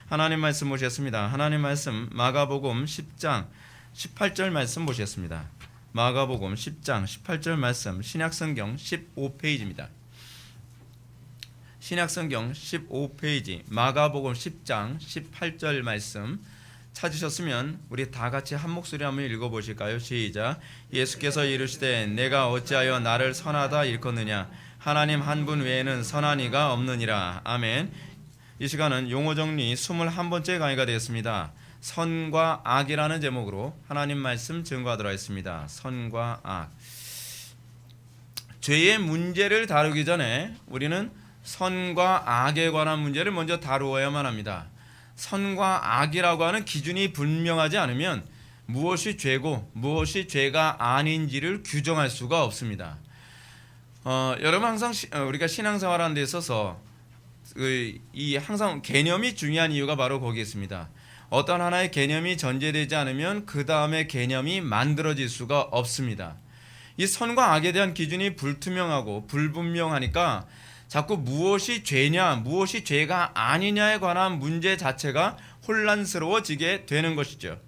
하나님 말씀 보셨습니다. 하나님 말씀 마가복음 10장 18절 말씀 보셨습니다. 마가복음 10장 18절 말씀 신약성경 15페이지입니다. 신약성경 15페이지 마가복음 10장 18절 말씀 찾으셨으면 우리 다 같이 한 목소리 한번 읽어보실까요? 시작. 예수께서 이르시되 내가 어찌하여 나를 선하다 일컫느냐 하나님 한 분 외에는 선한 이가 없느니라. 아멘. 이 시간은 용어 정리 21번째 강의가 되었습니다. 선과 악이라는 제목으로 하나님 말씀 증거하도록 하겠습니다. 선과 악. 죄의 문제를 다루기 전에 우리는 선과 악에 관한 문제를 먼저 다루어야만 합니다. 선과 악이라고 하는 기준이 분명하지 않으면 무엇이 죄고 무엇이 죄가 아닌지를 규정할 수가 없습니다. 여러분 항상 우리가 신앙생활하는 데 있어서 항상 개념이 중요한 이유가 바로 거기에 있습니다. 어떤 하나의 개념이 전제되지 않으면 그 다음에 개념이 만들어질 수가 없습니다. 이 선과 악에 대한 기준이 불투명하고 불분명하니까 자꾸 무엇이 죄냐 무엇이 죄가 아니냐에 관한 문제 자체가 혼란스러워지게 되는 것이죠.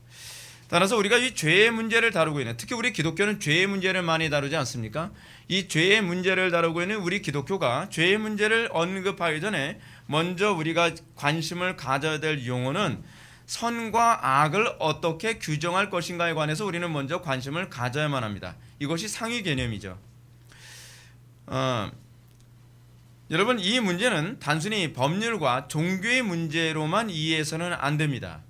따라서 우리가 이 죄의 문제를 다루고 있는, 특히 우리 기독교는 죄의 문제를 많이 다루지 않습니까? 이 죄의 문제를 다루고 있는 우리 기독교가 죄의 문제를 언급하기 전에 먼저 우리가 관심을 가져야 될 용어는 선과 악을 어떻게 규정할 것인가에 관해서 우리는 먼저 관심을 가져야만 합니다. 이것이 상위 개념이죠. 여러분, 이 문제는 단순히 법률과 종교의 문제로만 이해해서는 안 됩니다.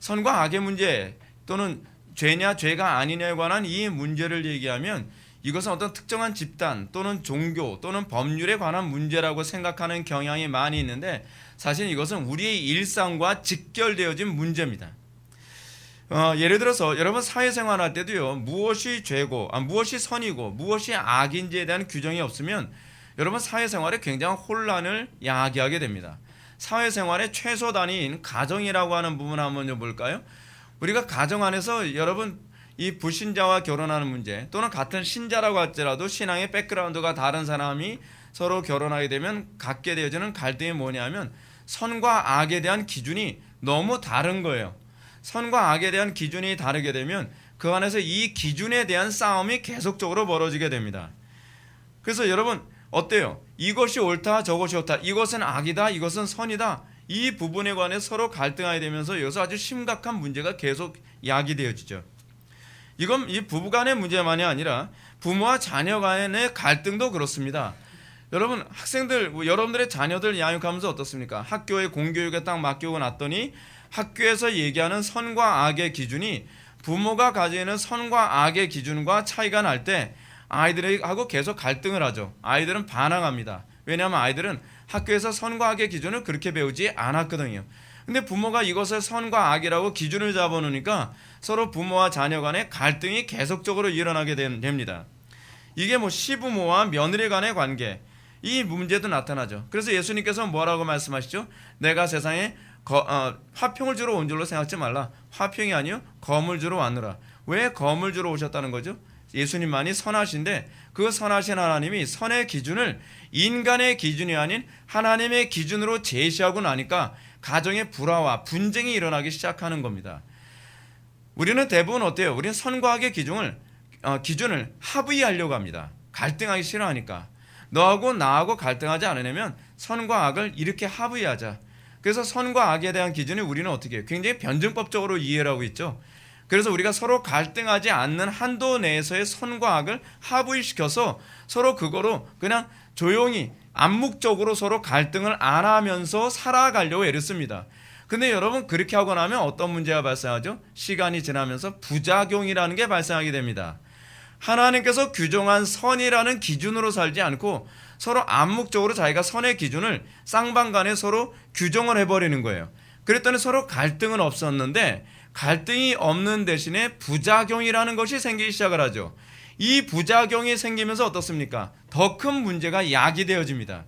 선과 악의 문제 또는 죄냐 죄가 아니냐에 관한 이 문제를 얘기하면 이것은 어떤 특정한 집단 또는 종교 또는 법률에 관한 문제라고 생각하는 경향이 많이 있는데 사실 이것은 우리의 일상과 직결되어진 문제입니다. 예를 들어서 여러분 사회생활할 때도요, 무엇이 죄고 무엇이 선이고 무엇이 악인지에 대한 규정이 없으면 여러분 사회생활에 굉장한 혼란을 야기하게 됩니다. 사회생활의 최소 단위인 가정이라고 하는 부분 한번 볼까요? 우리가 가정 안에서 여러분 이 불신자와 결혼하는 문제 또는 같은 신자라고 할지라도 신앙의 백그라운드가 다른 사람이 서로 결혼하게 되면 갖게 되어지는 갈등이 뭐냐면 선과 악에 대한 기준이 너무 다른 거예요. 선과 악에 대한 기준이 다르게 되면 그 안에서 이 기준에 대한 싸움이 계속적으로 벌어지게 됩니다. 그래서 여러분 어때요? 이것이 옳다 저것이 옳다 이것은 악이다 이것은 선이다 이 부분에 관해 서로 갈등하게 되면서 여기서 아주 심각한 문제가 계속 야기되어지죠. 이건 이 부부간의 문제만이 아니라 부모와 자녀 간의 갈등도 그렇습니다. 여러분 학생들 여러분들의 자녀들 양육하면서 어떻습니까? 학교에 공교육에 딱 맡기고 났더니 학교에서 얘기하는 선과 악의 기준이 부모가 가지고 있는 선과 악의 기준과 차이가 날 때 아이들하고 계속 갈등을 하죠. 아이들은 반항합니다. 왜냐하면 아이들은 학교에서 선과 악의 기준을 그렇게 배우지 않았거든요. 근데 부모가 이것을 선과 악이라고 기준을 잡아놓으니까 서로 부모와 자녀 간의 갈등이 계속적으로 일어나게 됩니다. 이게 시부모와 며느리 간의 관계, 이 문제도 나타나죠. 그래서 예수님께서 뭐라고 말씀하시죠? 내가 세상에 화평을 주러 온 줄로 생각하지 말라. 화평이 아니요 검을 주러 왔노라. 왜 검을 주러 오셨다는 거죠? 예수님만이 선하신데 그 선하신 하나님이 선의 기준을 인간의 기준이 아닌 하나님의 기준으로 제시하고 나니까 가정의 불화와 분쟁이 일어나기 시작하는 겁니다. 우리는 대부분 어때요? 우리는 선과 악의 기준을 합의하려고 합니다. 갈등하기 싫어하니까. 너하고 나하고 갈등하지 않으려면 선과 악을 이렇게 합의하자. 그래서 선과 악에 대한 기준을 우리는 어떻게 해요? 굉장히 변증법적으로 이해를 하고 있죠. 그래서 우리가 서로 갈등하지 않는 한도 내에서의 선과 악을 합의시켜서 서로 그거로 그냥 조용히 암묵적으로 서로 갈등을 안 하면서 살아가려고 애를 씁니다. 근데 여러분 그렇게 하고 나면 어떤 문제가 발생하죠? 시간이 지나면서 부작용이라는 게 발생하게 됩니다. 하나님께서 규정한 선이라는 기준으로 살지 않고 서로 암묵적으로 자기가 선의 기준을 쌍방간에 서로 규정을 해버리는 거예요. 그랬더니 서로 갈등은 없었는데 갈등이 없는 대신에 부작용이라는 것이 생기기 시작을 하죠. 이 부작용이 생기면서 어떻습니까? 더 큰 문제가 야기되어집니다.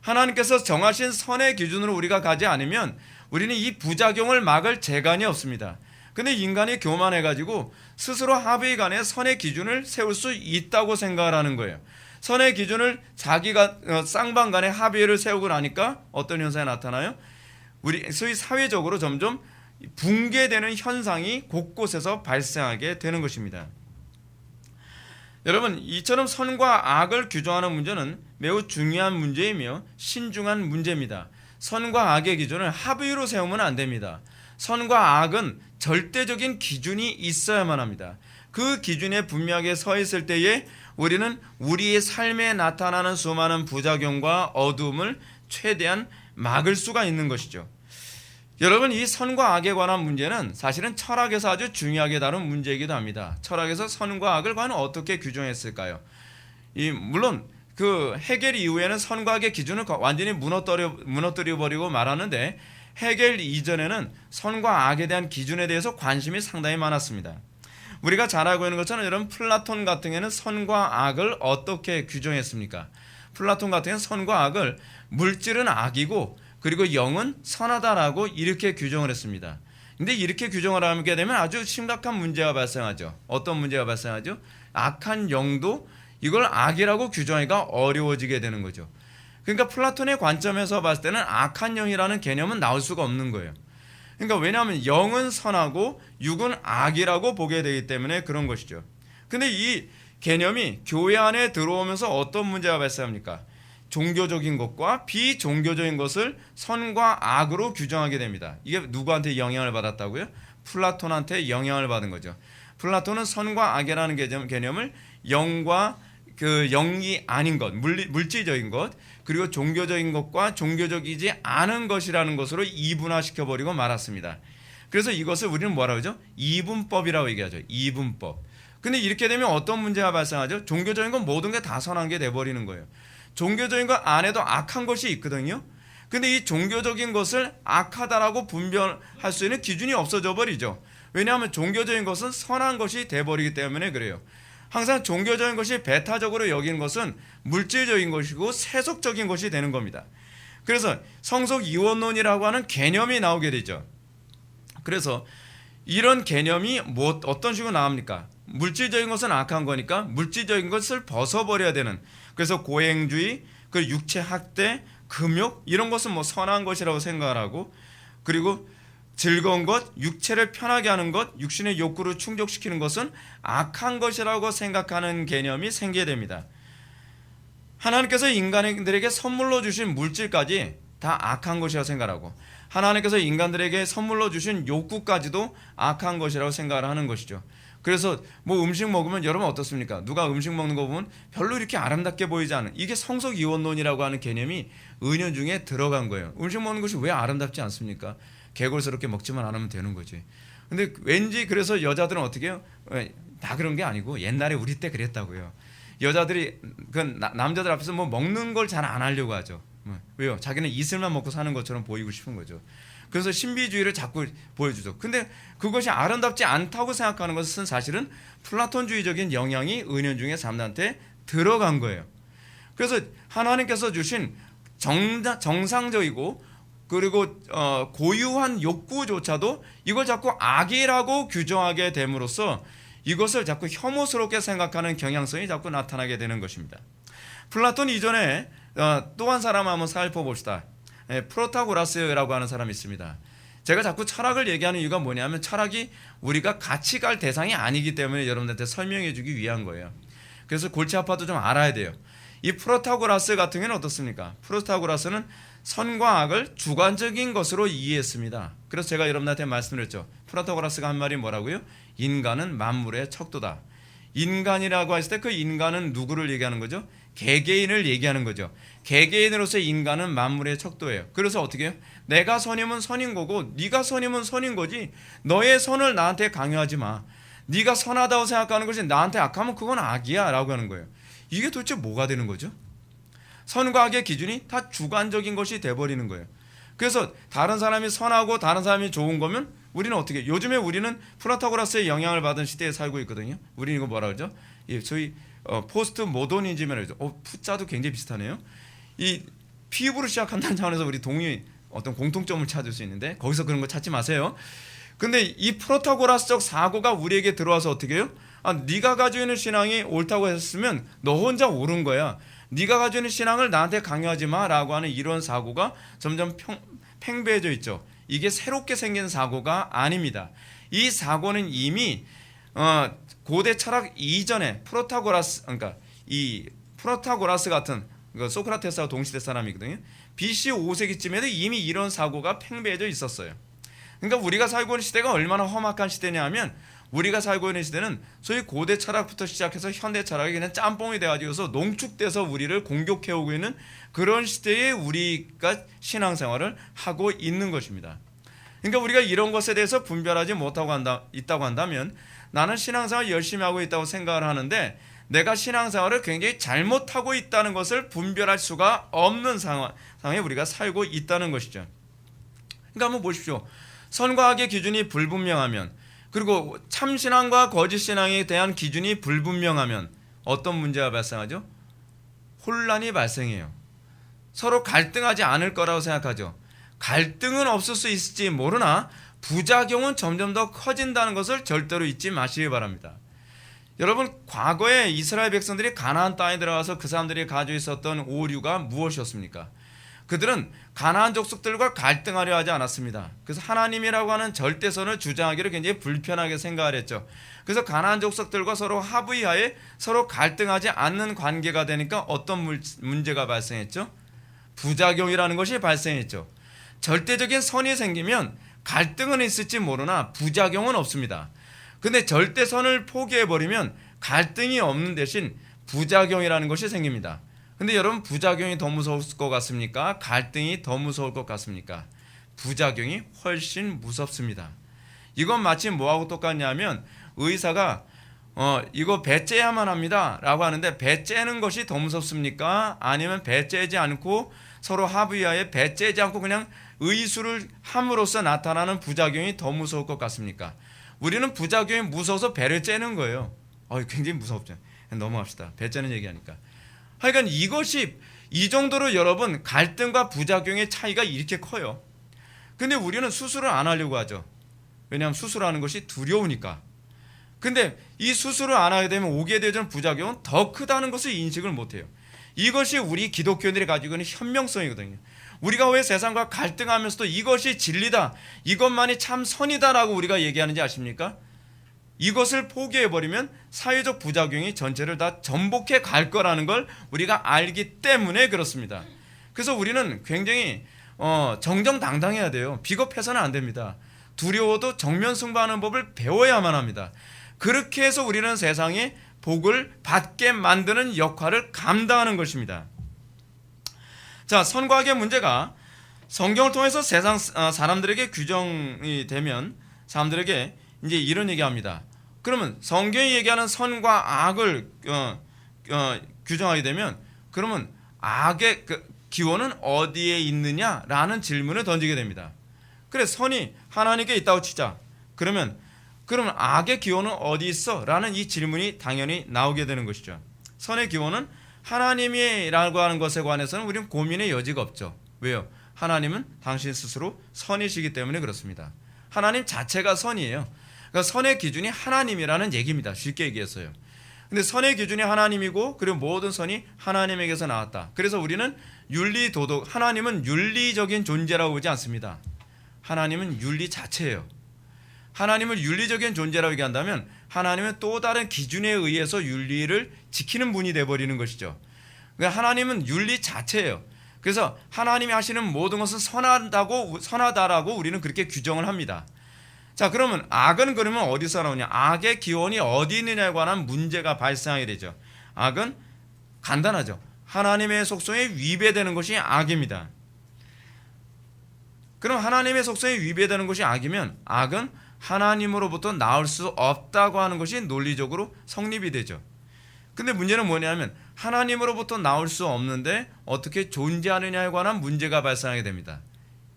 하나님께서 정하신 선의 기준으로 우리가 가지 않으면 우리는 이 부작용을 막을 재간이 없습니다. 근데 인간이 교만해가지고 스스로 합의 간에 선의 기준을 세울 수 있다고 생각을 하는 거예요. 선의 기준을 자기가 쌍방 간에 합의를 세우고 나니까 어떤 현상이 나타나요? 우리 소위 사회적으로 점점 붕괴되는 현상이 곳곳에서 발생하게 되는 것입니다. 여러분, 이처럼 선과 악을 규정하는 문제는 매우 중요한 문제이며 신중한 문제입니다. 선과 악의 기준을 합의로 세우면 안 됩니다. 선과 악은 절대적인 기준이 있어야만 합니다. 그 기준에 분명하게 서 있을 때에 우리는 우리의 삶에 나타나는 수많은 부작용과 어두움을 최대한 막을 수가 있는 것이죠. 여러분, 이 선과 악에 관한 문제는 사실은 철학에서 아주 중요하게 다룬 문제이기도 합니다. 철학에서 선과 악을 과연 어떻게 규정했을까요? 물론 그 헤겔 이후에는 선과 악의 기준을 완전히 무너뜨려 버리고 말하는데, 헤겔 이전에는 선과 악에 대한 기준에 대해서 관심이 상당히 많았습니다. 우리가 잘 알고 있는 것처럼 여러분, 플라톤 같은 경우에는 선과 악을 어떻게 규정했습니까? 플라톤 같은 경우는 선과 악을 물질은 악이고 그리고 영은 선하다라고 이렇게 규정을 했습니다. 근데 이렇게 규정을 하게 되면 아주 심각한 문제가 발생하죠. 어떤 문제가 발생하죠? 악한 영도 이걸 악이라고 규정하기가 어려워지게 되는 거죠. 그러니까 플라톤의 관점에서 봤을 때는 악한 영이라는 개념은 나올 수가 없는 거예요. 그러니까 왜냐하면 영은 선하고 육은 악이라고 보게 되기 때문에 그런 것이죠. 근데 이 개념이 교회 안에 들어오면서 어떤 문제가 발생합니까? 종교적인 것과 비종교적인 것을 선과 악으로 규정하게 됩니다. 이게 누구한테 영향을 받았다고요? 플라톤한테 영향을 받은 거죠. 플라톤은 선과 악이라는 개념을 영과 그 영이 아닌 것, 물질적인 것, 그리고 종교적인 것과 종교적이지 않은 것이라는 것으로 이분화시켜 버리고 말았습니다. 그래서 이것을 우리는 뭐라고 하죠? 이분법이라고 얘기하죠. 이분법. 근데 이렇게 되면 어떤 문제가 발생하죠? 종교적인 건 모든 게 다 선한 게 돼버리는 거예요. 종교적인 것 안에도 악한 것이 있거든요. 근데 이 종교적인 것을 악하다라고 분별할 수 있는 기준이 없어져 버리죠. 왜냐하면 종교적인 것은 선한 것이 돼버리기 때문에 그래요. 항상 종교적인 것이 배타적으로 여기는 것은 물질적인 것이고 세속적인 것이 되는 겁니다. 그래서 성속 이원론이라고 하는 개념이 나오게 되죠. 그래서 이런 개념이 어떤 식으로 나옵니까? 물질적인 것은 악한 거니까 물질적인 것을 벗어버려야 되는, 그래서 고행주의, 그 육체 학대, 금욕 이런 것은 뭐 선한 것이라고 생각을 하고, 그리고 즐거운 것, 육체를 편하게 하는 것, 육신의 욕구를 충족시키는 것은 악한 것이라고 생각하는 개념이 생기게 됩니다. 하나님께서 인간들에게 선물로 주신 물질까지 다 악한 것이라고 생각하고, 하나님께서 인간들에게 선물로 주신 욕구까지도 악한 것이라고 생각을 하는 것이죠. 그래서 뭐 음식 먹으면 여러분 어떻습니까? 누가 음식 먹는 거 보면 별로 이렇게 아름답게 보이지 않은, 이게 성속 이원론이라고 하는 개념이 은연중에 들어간 거예요. 음식 먹는 것이 왜 아름답지 않습니까? 개골스럽게 먹지만 않으면 되는 거지. 근데 왠지 그래서 여자들은 어떻게 해요? 다 그런 게 아니고 옛날에 우리 때 그랬다고요. 여자들이 그 남자들 앞에서 뭐 먹는 걸 잘 안 하려고 하죠. 왜요? 자기는 이슬만 먹고 사는 것처럼 보이고 싶은 거죠. 그래서 신비주의를 자꾸 보여주죠. 근데 그것이 아름답지 않다고 생각하는 것은 사실은 플라톤주의적인 영향이 은연중에 사람들한테 들어간 거예요. 그래서 하나님께서 주신 정상적이고 그리고 고유한 욕구조차도 이걸 자꾸 악이라고 규정하게 됨으로써 이것을 자꾸 혐오스럽게 생각하는 경향성이 자꾸 나타나게 되는 것입니다. 플라톤 이전에 또 한 사람 한번 살펴봅시다. 프로타고라스라고 하는 사람이 있습니다. 제가 자꾸 철학을 얘기하는 이유가 뭐냐면 철학이 우리가 같이 갈 대상이 아니기 때문에 여러분들한테 설명해 주기 위한 거예요. 그래서 골치 아파도 좀 알아야 돼요. 이 프로타고라스 같은 경우는 어떻습니까? 프로타고라스는 선과 악을 주관적인 것으로 이해했습니다. 그래서 제가 여러분한테 말씀드렸죠. 프로타고라스가 한 말이 뭐라고요? 인간은 만물의 척도다. 인간이라고 했을 때 그 인간은 누구를 얘기하는 거죠? 개개인을 얘기하는 거죠. 개개인으로서 인간은 만물의 척도예요. 그래서 어떻게 해요? 내가 선이면 선인 거고 네가 선이면 선인 거지, 너의 선을 나한테 강요하지 마. 네가 선하다고 생각하는 것이 나한테 악하면 그건 악이야 라고 하는 거예요. 이게 도대체 뭐가 되는 거죠? 선과 악의 기준이 다 주관적인 것이 돼버리는 거예요. 그래서 다른 사람이 선하고 다른 사람이 좋은 거면 우리는 어떻게 해요? 요즘에 우리는 프로타고라스의 영향을 받은 시대에 살고 있거든요. 우리는 이거 뭐라 그러죠? 저희 포스트 모더니즘이라고 하죠. 푸자도 굉장히 비슷하네요. 이 피부로 시작한다는 차원에서 우리 어떤 공통점을 찾을 수 있는데 거기서 그런 거 찾지 마세요. 근데 이 프로타고라스적 사고가 우리에게 들어와서 어떻게 해요? 네가 가지고 있는 신앙이 옳다고 했으면 너 혼자 옳은 거야. 네가 가지고 있는 신앙을 나한테 강요하지 마라고 하는 이런 사고가 점점 팽배해져 있죠. 이게 새롭게 생긴 사고가 아닙니다. 이 사고는 이미 고대 철학 이전에 그러니까 이 프로타고라스 같은 소크라테스와 동시대 사람이거든요. BC 5세기쯤에도 이미 이런 사고가 팽배해져 있었어요. 그러니까 우리가 살고 있는 시대가 얼마나 험악한 시대냐면, 우리가 살고 있는 시대는 소위 고대 철학부터 시작해서 현대 철학이 그냥 짬뽕이 돼가지고서 농축돼서 우리를 공격해오고 있는 그런 시대에 우리가 신앙생활을 하고 있는 것입니다. 그러니까 우리가 이런 것에 대해서 분별하지 못하고 있다고 한다면, 나는 신앙생활 열심히 하고 있다고 생각을 하는데 내가 신앙생활을 굉장히 잘못하고 있다는 것을 분별할 수가 없는 상황에 우리가 살고 있다는 것이죠. 그러니까 한번 보십시오. 선과 악의 기준이 불분명하면, 그리고 참신앙과 거짓신앙에 대한 기준이 불분명하면 어떤 문제가 발생하죠? 혼란이 발생해요. 서로 갈등하지 않을 거라고 생각하죠. 갈등은 없을 수 있을지 모르나 부작용은 점점 더 커진다는 것을 절대로 잊지 마시기 바랍니다. 여러분, 과거에 이스라엘 백성들이 가나안 땅에 들어가서 그 사람들이 가지고 있었던 오류가 무엇이었습니까? 그들은 가나안 족속들과 갈등하려 하지 않았습니다. 그래서 하나님이라고 하는 절대선을 주장하기를 굉장히 불편하게 생각을 했죠. 그래서 가나안 족속들과 서로 합의하에 서로 갈등하지 않는 관계가 되니까 어떤 문제가 발생했죠? 부작용이라는 것이 발생했죠. 절대적인 선이 생기면 갈등은 있을지 모르나 부작용은 없습니다. 근데 절대선을 포기해버리면 갈등이 없는 대신 부작용이라는 것이 생깁니다. 근데 여러분, 부작용이 더 무서울 것 같습니까? 갈등이 더 무서울 것 같습니까? 부작용이 훨씬 무섭습니다. 이건 마치 뭐하고 똑같냐면, 의사가 이거 배째야만 합니다 라고 하는데, 배째는 것이 더 무섭습니까? 아니면 배째지 않고 서로 합의하에 배째지 않고 그냥 의술을 함으로써 나타나는 부작용이 더 무서울 것 같습니까? 우리는 부작용이 무서워서 배를 째는 거예요. 굉장히 무섭죠. 넘어갑시다. 배 째는 얘기하니까. 하여간 이것이 이 정도로 여러분, 갈등과 부작용의 차이가 이렇게 커요. 근데 우리는 수술을 안 하려고 하죠. 왜냐하면 수술하는 것이 두려우니까. 근데 이 수술을 안 하게 되면 오게 되는 부작용은 더 크다는 것을 인식을 못해요. 이것이 우리 기독교인들이 가지고 있는 현명성이거든요. 우리가 왜 세상과 갈등하면서도 이것이 진리다, 이것만이 참 선이다라고 우리가 얘기하는지 아십니까? 이것을 포기해버리면 사회적 부작용이 전체를 다 전복해 갈 거라는 걸 우리가 알기 때문에 그렇습니다. 그래서 우리는 굉장히 정정당당해야 돼요. 비겁해서는 안 됩니다. 두려워도 정면 승부하는 법을 배워야만 합니다. 그렇게 해서 우리는 세상에 복을 받게 만드는 역할을 감당하는 것입니다. 자, 선과 악의 문제가 성경을 통해서 세상 사람들에게 규정이 되면 사람들에게 이제 이런 얘기합니다. 그러면 성경이 얘기하는 선과 악을 규정하게 되면, 그러면 악의 기원은 어디에 있느냐라는 질문을 던지게 됩니다. 그래, 선이 하나님께 있다고 치자. 그러면 악의 기원은 어디 있어? 라는 이 질문이 당연히 나오게 되는 것이죠. 선의 기원은 하나님이라고 하는 것에 관해서는 우리는 고민의 여지가 없죠. 왜요? 하나님은 당신 스스로 선이시기 때문에 그렇습니다. 하나님 자체가 선이에요. 그러니까 선의 기준이 하나님이라는 얘기입니다. 쉽게 얘기해서요. 근데 선의 기준이 하나님이고, 그리고 모든 선이 하나님에게서 나왔다. 그래서 우리는 윤리 도덕, 하나님은 윤리적인 존재라고 보지 않습니다. 하나님은 윤리 자체예요. 하나님을 윤리적인 존재라고 얘기한다면 하나님은 또 다른 기준에 의해서 윤리를 지키는 분이 되어버리는 것이죠. 그러니까 하나님은 윤리 자체예요. 그래서 하나님이 하시는 모든 것은 선하다라고 우리는 그렇게 규정을 합니다. 자, 그러면 악은 그러면 어디서 나오냐? 악의 기원이 어디 있느냐에 관한 문제가 발생하게 되죠. 악은 간단하죠. 하나님의 속성에 위배되는 것이 악입니다. 그럼 하나님의 속성에 위배되는 것이 악이면 악은 하나님으로부터 나올 수 없다고 하는 것이 논리적으로 성립이 되죠. 근데 문제는 뭐냐면, 하나님으로부터 나올 수 없는데 어떻게 존재하느냐에 관한 문제가 발생하게 됩니다.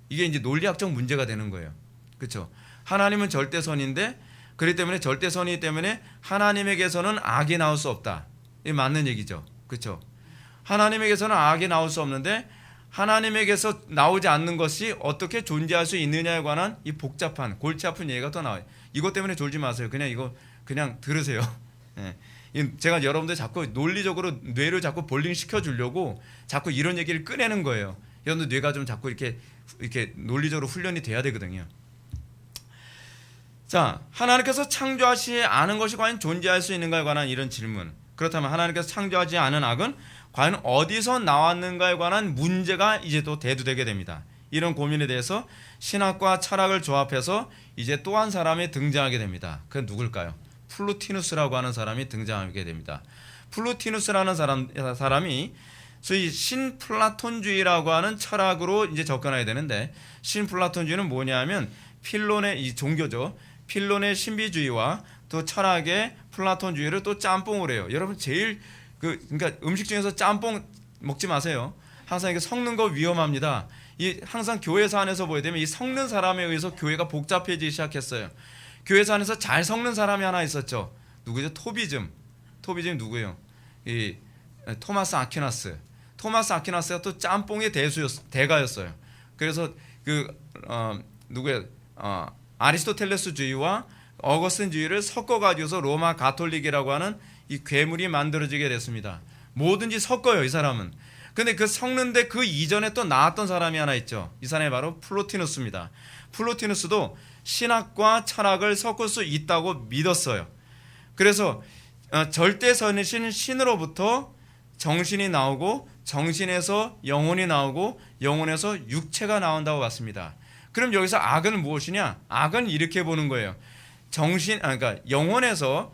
이게 이제 논리학적 문제가 되는 거예요. 그렇죠? 하나님은 절대선인데, 그렇기 때문에 절대선이기 때문에 하나님에게서는 악이 나올 수 없다. 이게 맞는 얘기죠. 그렇죠? 하나님에게서는 악이 나올 수 없는데 하나님에게서 나오지 않는 것이 어떻게 존재할 수 있느냐에 관한 이 복잡한 골치 아픈 얘기가 또 나와요. 이것 때문에 졸지 마세요. 그냥 들으세요. 예. 제가 여러분들 자꾸 논리적으로 뇌를 자꾸 볼링 시켜주려고 자꾸 이런 얘기를 꺼내는 거예요. 여러분들 뇌가 좀 자꾸 이렇게 논리적으로 훈련이 돼야 되거든요. 자, 하나님께서 창조하시지 않은 것이 과연 존재할 수 있는가에 관한 이런 질문. 그렇다면 하나님께서 창조하지 않은 악은 과연 어디서 나왔는가에 관한 문제가 이제 또 대두되게 됩니다. 이런 고민에 대해서 신학과 철학을 조합해서 이제 또 한 사람이 등장하게 됩니다. 그건 누굴까요? 플루티누스라고 하는 사람이 등장하게 됩니다. 플루티누스라는 사람이 소위 신플라톤주의라고 하는 철학으로 이제 접근해야 되는데, 신플라톤주의는 뭐냐면 필론의 이 종교죠. 필론의 신비주의와 또 철학의 플라톤주의를 또 짬뽕을 해요. 여러분 제일 그러니까 음식 중에서 짬뽕 먹지 마세요. 항상 이게 섞는 거 위험합니다. 이 항상 교회사 안에서 보게 되면 이 섞는 사람에 의해서 교회가 복잡해지기 시작했어요. 교회사 안에서 잘 섞는 사람이 하나 있었죠. 누구죠? 토비즘 누구예요? 이 토마스 아퀴나스. 토마스 아퀴나스가 또 짬뽕의 대가였어요. 그래서 누구예요? 아리스토텔레스주의와 어거스틴주의를 섞어가지고서 로마 가톨릭이라고 하는 이 괴물이 만들어지게 됐습니다. 뭐든지 섞어요, 이 사람은. 근데 그 섞는데 그 이전에 또 나왔던 사람이 하나 있죠. 이 사람이 바로 플로티누스입니다. 플로티누스도 신학과 철학을 섞을 수 있다고 믿었어요. 그래서 절대선이신 신으로부터 정신이 나오고, 정신에서 영혼이 나오고, 영혼에서 육체가 나온다고 봤습니다. 그럼 여기서 악은 무엇이냐? 악은 이렇게 보는 거예요. 그러니까 영혼에서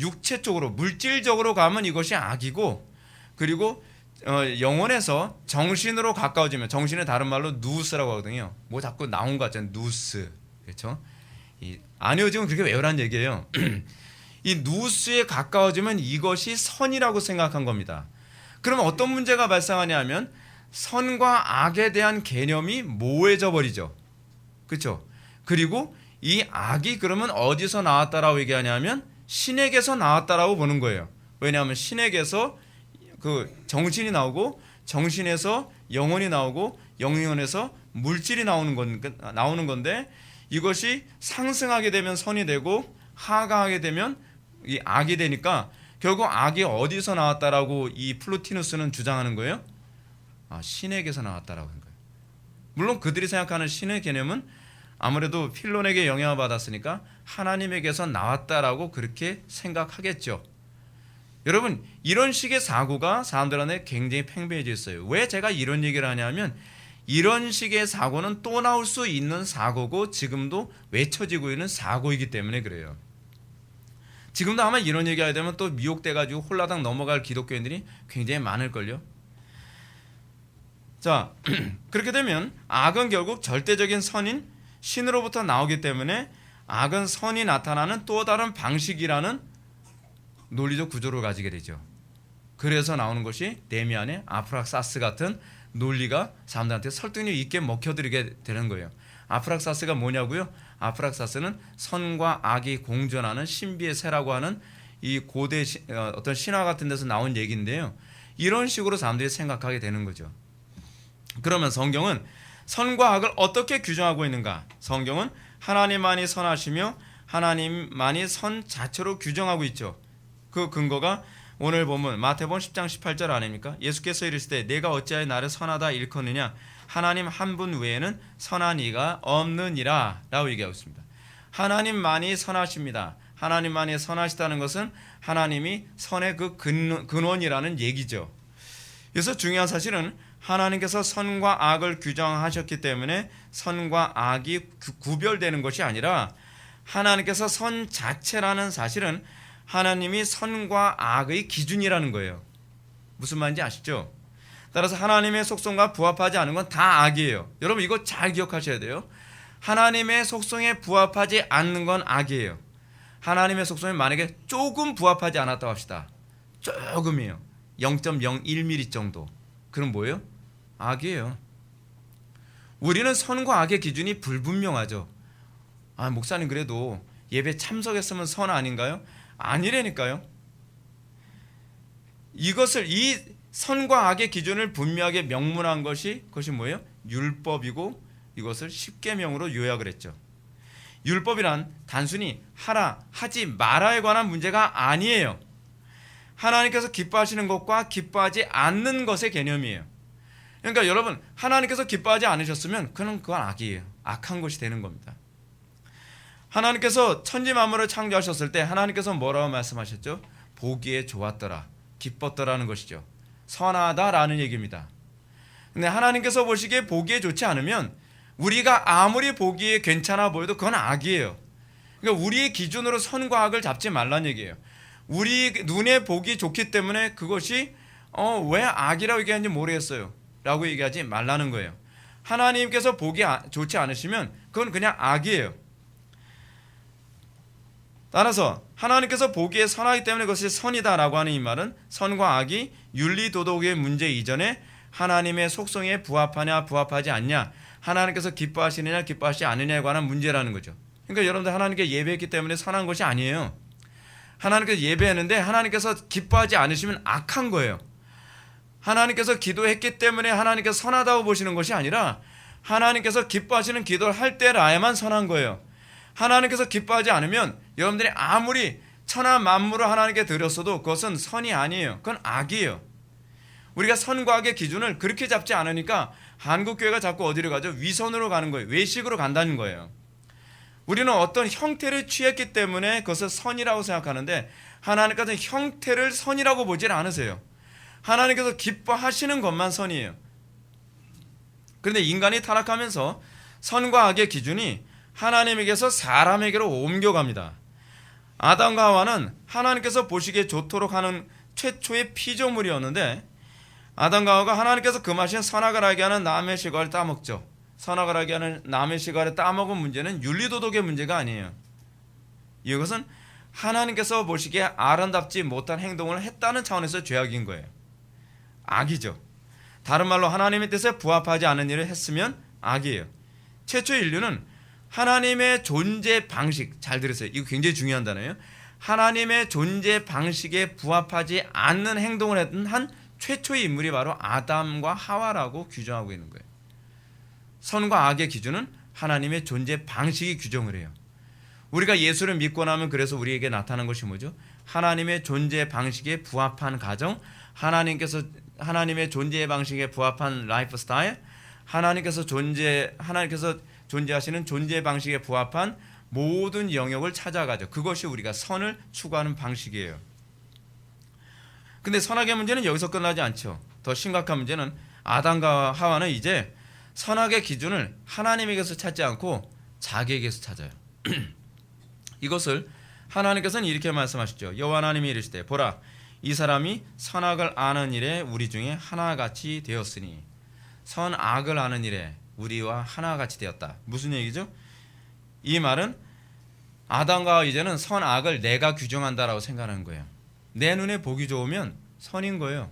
육체 쪽으로, 물질적으로 가면 이것이 악이고, 그리고 영혼에서 정신으로 가까워지면, 정신의 다른 말로 누스라고 하거든요. 뭐 자꾸 나온 거 같잖아요. 누스. 그렇죠? 아니오즘은 그렇게 외우라는 얘기예요. 이 누스에 가까워지면 이것이 선이라고 생각한 겁니다. 그러면 어떤 문제가 발생하냐면 선과 악에 대한 개념이 모호해져 버리죠. 그렇죠? 그리고 이 악이 그러면 어디서 나왔다라고 얘기하냐면 신에게서 나왔다라고 보는 거예요. 왜냐하면 신에게서 그 정신이 나오고, 정신에서 영혼이 나오고, 영혼에서 물질이 나오는 건데, 이것이 상승하게 되면 선이 되고 하강하게 되면 이 악이 되니까 결국 악이 어디서 나왔다라고 이 플루티누스는 주장하는 거예요? 신에게서 나왔다라고 하는 거예요. 물론 그들이 생각하는 신의 개념은 아무래도 필론에게 영향을 받았으니까 하나님에게서 나왔다라고 그렇게 생각하겠죠. 여러분, 이런 식의 사고가 사람들한테 굉장히 팽배해져 있어요. 왜 제가 이런 얘기를 하냐면, 이런 식의 사고는 또 나올 수 있는 사고고 지금도 외쳐지고 있는 사고이기 때문에 그래요. 지금도 아마 이런 얘기하게 되면 또 미혹돼가지고 홀라당 넘어갈 기독교인들이 굉장히 많을걸요. 자, 그렇게 되면 악은 결국 절대적인 선인 신으로부터 나오기 때문에 악은 선이 나타나는 또 다른 방식이라는 논리적 구조를 가지게 되죠. 그래서 나오는 것이 데미안의 아프락사스 같은 논리가 사람들한테 설득력 있게 먹혀들게 되는 거예요. 아프락사스가 뭐냐고요? 아프락사스는 선과 악이 공존하는 신비의 새라고 하는 이 고대 어떤 신화 같은 데서 나온 얘기인데요. 이런 식으로 사람들이 생각하게 되는 거죠. 그러면 성경은 선과 악을 어떻게 규정하고 있는가? 성경은 하나님만이 선하시며 하나님만이 선 자체로 규정하고 있죠. 그 근거가 오늘 보면 마태복음 10장 18절 아닙니까? 예수께서 이르시되 내가 어찌하여 나를 선하다 일컫느냐? 하나님 한 분 외에는 선한 이가 없느니라 라고 얘기하고 있습니다. 하나님만이 선하십니다. 하나님만이 선하시다는 것은 하나님이 선의 그 근원이라는 얘기죠. 그래서 중요한 사실은 하나님께서 선과 악을 규정하셨기 때문에 선과 악이 구별되는 것이 아니라 하나님께서 선 자체라는 사실은 하나님이 선과 악의 기준이라는 거예요. 무슨 말인지 아시죠? 따라서 하나님의 속성과 부합하지 않은 건 다 악이에요. 여러분 이거 잘 기억하셔야 돼요. 하나님의 속성에 부합하지 않는 건 악이에요. 하나님의 속성에 만약에 조금 부합하지 않았다고 합시다. 조금이에요. 0.01mm 정도. 그럼 뭐예요? 악이에요. 우리는 선과 악의 기준이 불분명하죠. 목사님 그래도 예배 참석했으면 선 아닌가요? 아니라니까요. 이 선과 악의 기준을 분명하게 명문한 그것이 뭐예요? 율법이고 이것을 십계명으로 요약을 했죠. 율법이란 단순히 하라, 하지 마라에 관한 문제가 아니에요. 하나님께서 기뻐하시는 것과 기뻐하지 않는 것의 개념이에요. 그러니까 여러분, 하나님께서 기뻐하지 않으셨으면 그건 악이에요. 악한 것이 되는 겁니다. 하나님께서 천지 만물을 창조하셨을 때 하나님께서 뭐라고 말씀하셨죠? 보기에 좋았더라, 기뻤더라는 것이죠. 선하다라는 얘기입니다. 근데 하나님께서 보시기에 보기에 좋지 않으면 우리가 아무리 보기에 괜찮아 보여도 그건 악이에요. 그러니까 우리의 기준으로 선과 악을 잡지 말란 얘기예요. 우리 눈에 보기 좋기 때문에 그것이 왜 악이라고 얘기하는지 모르겠어요 라고 얘기하지 말라는 거예요. 하나님께서 보기 좋지 않으시면 그건 그냥 악이에요. 따라서 하나님께서 보기에 선하기 때문에 그것이 선이다라고 하는 이 말은 선과 악이 윤리도덕의 문제 이전에 하나님의 속성에 부합하냐 부합하지 않냐, 하나님께서 기뻐하시느냐 기뻐하시지 않느냐에 관한 문제라는 거죠. 그러니까 여러분들 하나님께 예배했기 때문에 선한 것이 아니에요. 하나님께서 예배했는데 하나님께서 기뻐하지 않으시면 악한 거예요. 하나님께서 기도했기 때문에 하나님께서 선하다고 보시는 것이 아니라 하나님께서 기뻐하시는 기도를 할 때라야만 선한 거예요. 하나님께서 기뻐하지 않으면 여러분들이 아무리 천하 만물을 하나님께 드렸어도 그것은 선이 아니에요. 그건 악이에요. 우리가 선과 악의 기준을 그렇게 잡지 않으니까 한국교회가 자꾸 어디로 가죠? 위선으로 가는 거예요. 외식으로 간다는 거예요. 우리는 어떤 형태를 취했기 때문에 그것을 선이라고 생각하는데 하나님께서는 형태를 선이라고 보질 않으세요. 하나님께서 기뻐하시는 것만 선이에요. 그런데 인간이 타락하면서 선과 악의 기준이 하나님에게서 사람에게로 옮겨갑니다. 아담과 하와는 하나님께서 보시기에 좋도록 하는 최초의 피조물이었는데 아담과 하와가 하나님께서 금하신 선악을 알게 하는 남의 실과를 따먹죠. 선악을 알게 하는 남의 실과를 따먹은 문제는 윤리도덕의 문제가 아니에요. 이것은 하나님께서 보시기에 아름답지 못한 행동을 했다는 차원에서 죄악인 거예요. 악이죠. 다른 말로 하나님의 뜻에 부합하지 않은 일을 했으면 악이에요. 최초 인류는 하나님의 존재 방식, 잘 들으세요. 이거 굉장히 중요한 단어예요. 하나님의 존재 방식에 부합하지 않는 행동을 했던 한 최초의 인물이 바로 아담과 하와라고 규정하고 있는 거예요. 선과 악의 기준은 하나님의 존재 방식이 규정을 해요. 우리가 예수를 믿고 나면 그래서 우리에게 나타난 것이 뭐죠? 하나님의 존재 방식에 부합한 가정, 하나님의 존재 방식에 부합한 라이프 스타일, 하나님께서 존재하시는 존재 방식에 부합한 모든 영역을 찾아가죠. 그것이 우리가 선을 추구하는 방식이에요. 근데 선악의 문제는 여기서 끝나지 않죠. 더 심각한 문제는 아담과 하와는 이제 선악의 기준을 하나님에게서 찾지 않고 자기에게서 찾아요. 이것을 하나님께서는 이렇게 말씀하시죠. 여호와 하나님이 이르시되 보라, 이 사람이 선악을 아는 일에 우리 중에 하나같이 되었으니, 선악을 아는 일에 우리와 하나같이 되었다. 무슨 얘기죠? 이 말은 아담과 이제는 선악을 내가 규정한다라고 생각하는 거예요. 내 눈에 보기 좋으면 선인 거예요.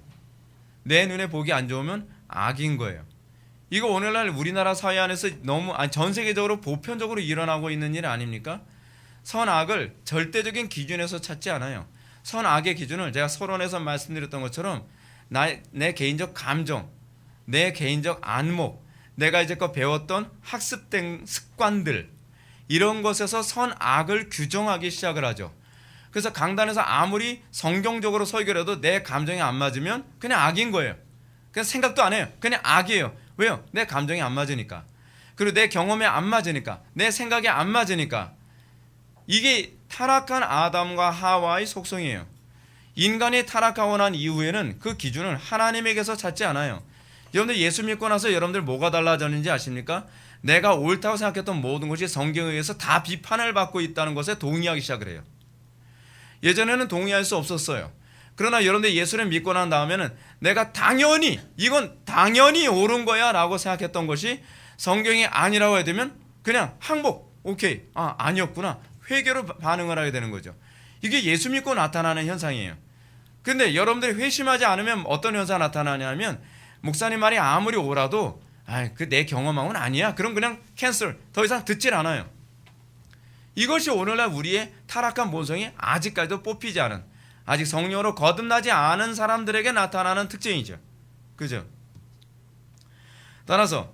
내 눈에 보기 안 좋으면 악인 거예요. 이거 오늘날 우리나라 사회 안에서 전 세계적으로 보편적으로 일어나고 있는 일 아닙니까? 선악을 절대적인 기준에서 찾지 않아요. 선악의 기준을 제가 서론에서 말씀드렸던 것처럼 내 개인적 감정, 내 개인적 안목, 내가 이제껏 배웠던 학습된 습관들, 이런 것에서 선악을 규정하기 시작을 하죠. 그래서 강단에서 아무리 성경적으로 설교를 해도 내 감정이 안 맞으면 그냥 악인 거예요. 그냥 생각도 안 해요. 그냥 악이에요. 왜요? 내 감정이 안 맞으니까. 그리고 내 경험에 안 맞으니까. 내 생각에 안 맞으니까. 이게 타락한 아담과 하와의 속성이에요. 인간이 타락하고 난 이후에는 그 기준을 하나님에게서 찾지 않아요. 여러분들 예수 믿고 나서 여러분들 뭐가 달라졌는지 아십니까? 내가 옳다고 생각했던 모든 것이 성경에 의해서 다 비판을 받고 있다는 것에 동의하기 시작을 해요. 예전에는 동의할 수 없었어요. 그러나 여러분들 예수를 믿고 난 다음에는 내가 이건 당연히 옳은 거야 라고 생각했던 것이 성경이 아니라고 해야 되면 그냥 항복, 오케이, 아니었구나, 회개로 반응을 하게 되는 거죠. 이게 예수 믿고 나타나는 현상이에요. 근데 여러분들이 회심하지 않으면 어떤 현상이 나타나냐면, 목사님 말이 아무리 옳아도 그 내 경험하고는 아니야, 그럼 그냥 캔슬, 더 이상 듣질 않아요. 이것이 오늘날 우리의 타락한 본성이 아직까지도 뽑히지 않은, 아직 성령으로 거듭나지 않은 사람들에게 나타나는 특징이죠. 그죠? 따라서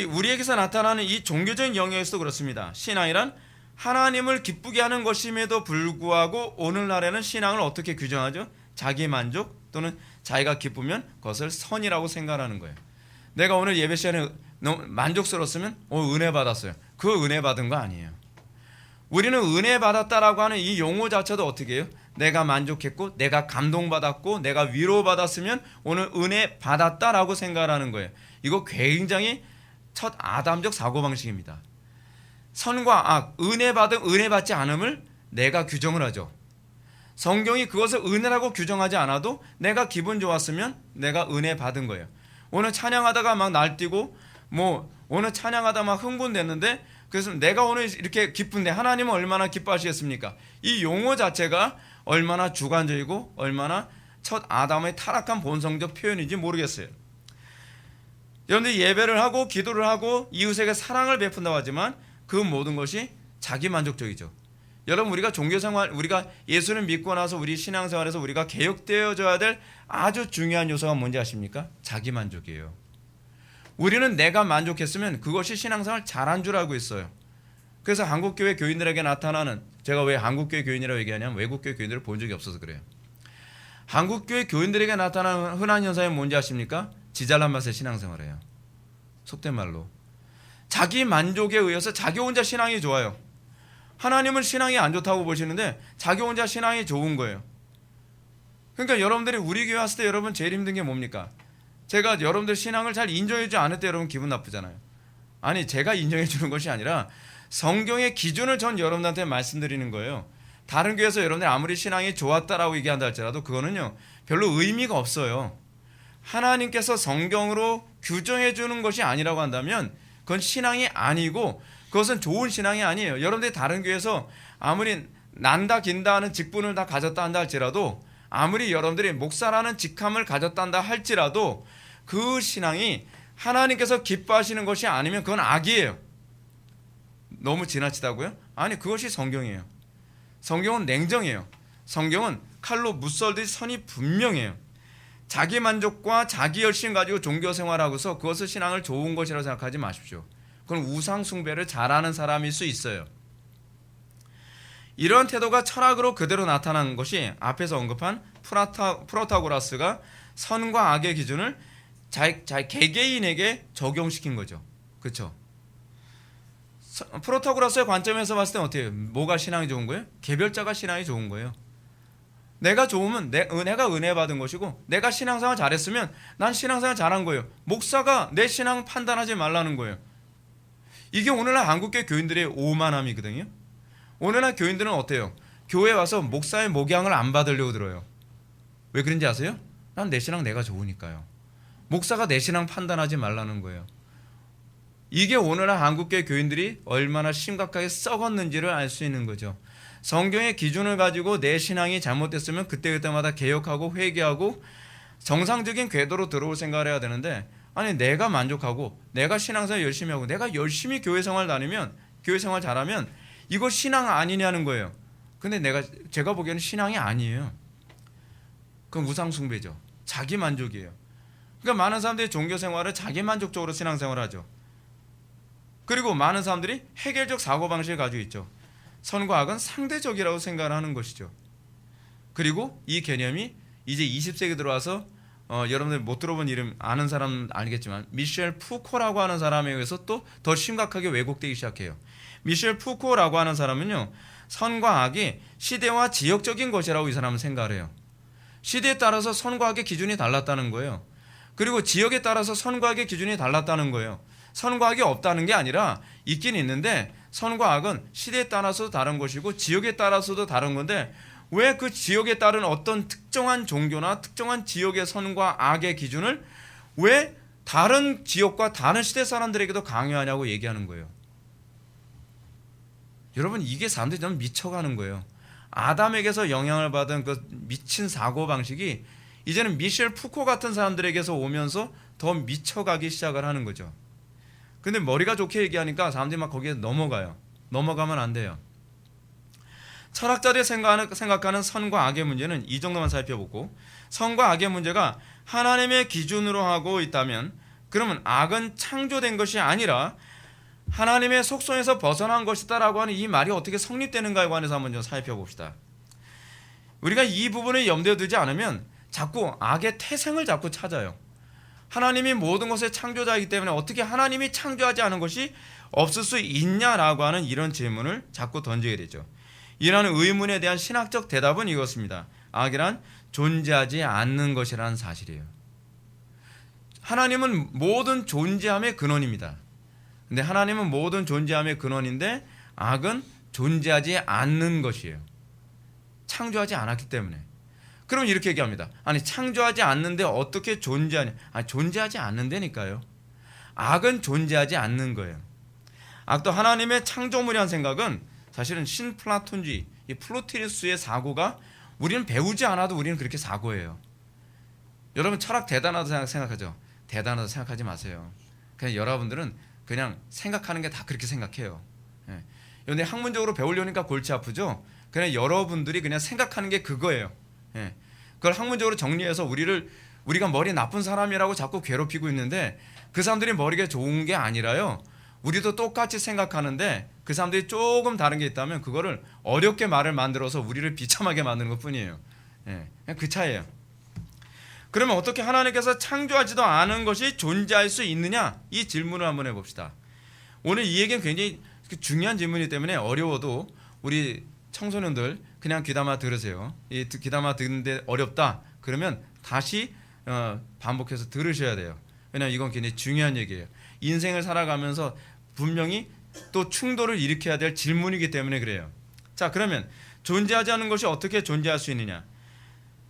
우리에게서 나타나는 이 종교적인 영역에서도 그렇습니다. 신앙이란 하나님을 기쁘게 하는 것임에도 불구하고 오늘날에는 신앙을 어떻게 규정하죠? 자기 만족, 또는 자기가 기쁘면 그것을 선이라고 생각하는 거예요. 내가 오늘 예배 시간에 너무 만족스러웠으면 은혜 받았어요. 그 은혜 받은 거 아니에요. 우리는 은혜 받았다라고 하는 이 용어 자체도 어떻게 해요? 내가 만족했고 내가 감동받았고 내가 위로받았으면 오늘 은혜 받았다라고 생각하는 거예요. 이거 굉장히 첫 아담적 사고방식입니다. 선과 악, 은혜 받음, 은혜 받지 않음을 내가 규정을 하죠. 성경이 그것을 은혜라고 규정하지 않아도 내가 기분 좋았으면 내가 은혜 받은 거예요. 오늘 찬양하다가 막 날뛰고 오늘 찬양하다 막 흥분됐는데 그래서 내가 오늘 이렇게 기쁜데 하나님은 얼마나 기뻐하시겠습니까? 이 용어 자체가 얼마나 주관적이고 얼마나 첫 아담의 타락한 본성적 표현인지 모르겠어요. 여러분들이 예배를 하고 기도를 하고 이웃에게 사랑을 베푼다고 하지만 그 모든 것이 자기만족적이죠. 여러분 우리가 종교생활, 우리가 예수를 믿고 나서 우리 신앙생활에서 우리가 개혁되어져야 될 아주 중요한 요소가 뭔지 아십니까? 자기만족이에요. 우리는 내가 만족했으면 그것이 신앙생활 잘한 줄 알고 있어요. 그래서 한국교회 교인들에게 나타나는, 제가 왜 한국교회 교인이라고 얘기하냐면 외국교회 교인들을 본 적이 없어서 그래요. 한국교회 교인들에게 나타나는 흔한 현상이 뭔지 아십니까? 지잘난 맛의 신앙생활이에요. 속된 말로 자기 만족에 의해서 자기 혼자 신앙이 좋아요. 하나님은 신앙이 안 좋다고 보시는데 자기 혼자 신앙이 좋은 거예요. 그러니까 여러분들이 우리 교회 왔을 때 여러분 제일 힘든 게 뭡니까? 제가 여러분들 신앙을 잘 인정해 주지 않을 때 여러분 기분 나쁘잖아요. 아니 제가 인정해 주는 것이 아니라 성경의 기준을 전 여러분한테 말씀드리는 거예요. 다른 교회에서 여러분들 아무리 신앙이 좋았다라고 얘기한다 할지라도 그거는요 별로 의미가 없어요. 하나님께서 성경으로 규정해 주는 것이 아니라고 한다면 그건 신앙이 아니고 그것은 좋은 신앙이 아니에요. 여러분들이 다른 교회에서 아무리 난다 긴다 하는 직분을 다 가졌다 한다 할지라도 아무리 여러분들이 목사라는 직함을 가졌다 한다 할지라도 그 신앙이 하나님께서 기뻐하시는 것이 아니면 그건 악이에요. 너무 지나치다고요? 아니 그것이 성경이에요. 성경은 냉정해요. 성경은 칼로 무썰듯이 선이 분명해요. 자기 만족과 자기 열심 가지고 종교 생활하고서 그것을 신앙을 좋은 것이라고 생각하지 마십시오. 그건 우상 숭배를 잘하는 사람일 수 있어요. 이런 태도가 철학으로 그대로 나타난 것이 앞에서 언급한 프로타고라스가 선과 악의 기준을 개개인에게 적용시킨 거죠. 그렇죠? 프로타고라스의 관점에서 봤을 때 어때요? 뭐가 신앙이 좋은 거예요? 개별자가 신앙이 좋은 거예요. 내가 좋으면 내가 은혜 받은 것이고 내가 신앙생활 잘했으면 난 신앙생활 잘한 거예요. 목사가 내 신앙 판단하지 말라는 거예요. 이게 오늘날 한국교회 교인들의 오만함이거든요. 오늘날 교인들은 어때요? 교회 와서 목사의 목양을 안 받으려고 들어요. 왜 그런지 아세요? 난 내 신앙 내가 좋으니까요. 목사가 내 신앙 판단하지 말라는 거예요. 이게 오늘날 한국교회 교인들이 얼마나 심각하게 썩었는지를 알 수 있는 거죠. 성경의 기준을 가지고 내 신앙이 잘못됐으면 그때그때마다 개혁하고 회개하고 정상적인 궤도로 들어올 생각을 해야 되는데 아니 내가 만족하고 내가 신앙생활 열심히 하고 내가 열심히 교회 생활 다니면 교회 생활 잘하면 이거 신앙 아니냐는 거예요. 근데 제가 보기에는 신앙이 아니에요. 그건 우상 숭배죠. 자기 만족이에요. 그러니까 많은 사람들이 종교 생활을 자기 만족적으로 신앙 생활을 하죠. 그리고 많은 사람들이 해결적 사고방식을 가지고 있죠. 선과 악은 상대적이라고 생각을 하는 것이죠. 그리고 이 개념이 이제 20세기 들어와서 여러분들 못 들어본 이름 아는 사람은 알겠지만 미셸 푸코라고 하는 사람에 의해서 또 더 심각하게 왜곡되기 시작해요. 미셸 푸코라고 하는 사람은요 선과 악이 시대와 지역적인 것이라고 이 사람은 생각을 해요. 시대에 따라서 선과 악의 기준이 달랐다는 거예요. 그리고 지역에 따라서 선과 악의 기준이 달랐다는 거예요. 선과 악이 없다는 게 아니라 있긴 있는데 선과 악은 시대에 따라서도 다른 것이고 지역에 따라서도 다른 건데 왜 그 지역에 따른 어떤 특정한 종교나 특정한 지역의 선과 악의 기준을 왜 다른 지역과 다른 시대 사람들에게도 강요하냐고 얘기하는 거예요. 여러분 이게 사람들이 좀 미쳐가는 거예요. 아담에게서 영향을 받은 그 미친 사고방식이 이제는 미셸 푸코 같은 사람들에게서 오면서 더 미쳐가기 시작을 하는 거죠. 근데 머리가 좋게 얘기하니까 사람들이 막 거기에 넘어가요. 넘어가면 안 돼요. 철학자들이 생각하는 선과 악의 문제는 이 정도만 살펴보고 선과 악의 문제가 하나님의 기준으로 하고 있다면 그러면 악은 창조된 것이 아니라 하나님의 속성에서 벗어난 것이다라고 하는 이 말이 어떻게 성립되는가에 관해서 한번 좀 살펴봅시다. 우리가 이 부분을 염두에 두지 않으면 자꾸 악의 태생을 자꾸 찾아요. 하나님이 모든 것의 창조자이기 때문에 어떻게 하나님이 창조하지 않은 것이 없을 수 있냐라고 하는 이런 질문을 자꾸 던지게 되죠. 이러한 의문에 대한 신학적 대답은 이것입니다. 악이란 존재하지 않는 것이라는 사실이에요. 하나님은 모든 존재함의 근원입니다. 근데 하나님은 모든 존재함의 근원인데 악은 존재하지 않는 것이에요. 창조하지 않았기 때문에. 그럼 이렇게 얘기합니다. 아니 창조하지 않는데 어떻게 존재하냐? 아니 존재하지 않는다니까요. 악은 존재하지 않는 거예요. 악도 하나님의 창조물이라는 생각은 사실은 신플라톤주의, 이 플로티누스의 사고가 우리는 배우지 않아도 우리는 그렇게 사고해요. 여러분 철학 대단하다고 생각하죠? 대단하다고 생각하지 마세요. 그냥 여러분들은 그냥 생각하는 게 다 그렇게 생각해요. 그런데 학문적으로 배우려니까 골치 아프죠? 그냥 여러분들이 그냥 생각하는 게 그거예요. 그걸 학문적으로 정리해서 우리가 머리 나쁜 사람이라고 자꾸 괴롭히고 있는데 그 사람들이 머리가 좋은 게 아니라요. 우리도 똑같이 생각하는데 그 사람들이 조금 다른 게 있다면 그거를 어렵게 말을 만들어서 우리를 비참하게 만드는 것뿐이에요. 그냥 그 차이예요. 그러면 어떻게 하나님께서 창조하지도 않은 것이 존재할 수 있느냐? 이 질문을 한번 해봅시다. 오늘 이 얘기는 굉장히 중요한 질문이기 때문에 어려워도 우리 청소년들 그냥 귀담아 들으세요. 이 귀담아 듣는데 어렵다 그러면 다시 반복해서 들으셔야 돼요. 왜냐하면 이건 굉장히 중요한 얘기예요. 인생을 살아가면서 분명히 또 충돌을 일으켜야 될 질문이기 때문에 그래요. 자, 그러면 존재하지 않은 것이 어떻게 존재할 수 있느냐?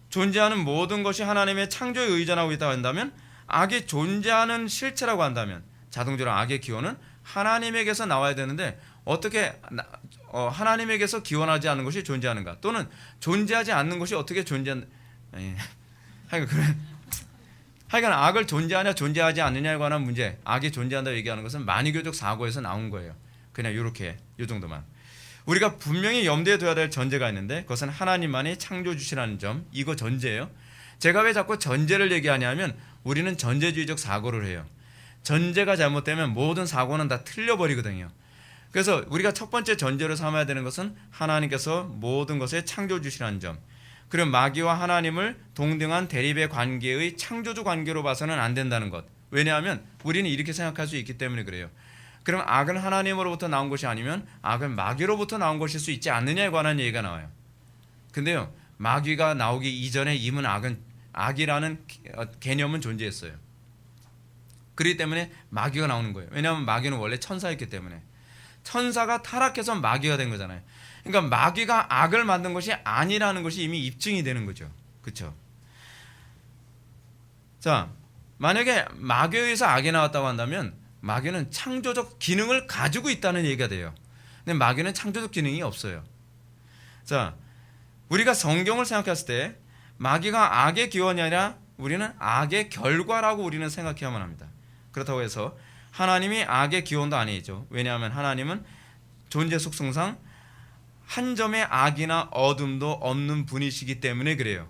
존재하는 모든 것이 하나님의 창조에 의존하고 있다고 한다면, 악이 존재하는 실체라고 한다면 자동적으로 악의 기원은 하나님에게서 나와야 되는데 어떻게 하나님에게서 기원하지 않은 것이 존재하는가? 또는 존재하지 않는 것이 어떻게 하여간 악을 존재하냐 존재하지 않느냐에 관한 문제, 악이 존재한다고 얘기하는 것은 만유교적 사고에서 나온 거예요. 그냥 이렇게 이 정도만. 우리가 분명히 염두에 둬야 될 전제가 있는데 그것은 하나님만이 창조주시라는 점, 이거 전제예요. 제가 왜 자꾸 전제를 얘기하냐면 우리는 전제주의적 사고를 해요. 전제가 잘못되면 모든 사고는 다 틀려버리거든요. 그래서 우리가 첫 번째 전제로 삼아야 되는 것은 하나님께서 모든 것의 창조주시라는 점, 그리고 마귀와 하나님을 동등한 대립의 관계의 창조주 관계로 봐서는 안 된다는 것. 왜냐하면 우리는 이렇게 생각할 수 있기 때문에 그래요. 그럼 악은 하나님으로부터 나온 것이 아니면 악은 마귀로부터 나온 것일 수 있지 않느냐에 관한 얘기가 나와요. 근데요, 마귀가 나오기 이전에 이미 악이라는 개념은 존재했어요. 그렇기 때문에 마귀가 나오는 거예요. 왜냐하면 마귀는 원래 천사였기 때문에. 천사가 타락해서 마귀가 된 거잖아요. 그러니까 마귀가 악을 만든 것이 아니라는 것이 이미 입증이 되는 거죠. 그렇죠? 자, 만약에 마귀에 의해서 악이 나왔다고 한다면 마귀는 창조적 기능을 가지고 있다는 얘기가 돼요. 근데 마귀는 창조적 기능이 없어요. 자, 우리가 성경을 생각했을 때 마귀가 악의 기원이 아니라 우리는 악의 결과라고 우리는 생각해야만 합니다. 그렇다고 해서 하나님이 악의 기원도 아니죠. 왜냐하면 하나님은 존재 속성상 한 점의 악이나 어둠도 없는 분이시기 때문에 그래요.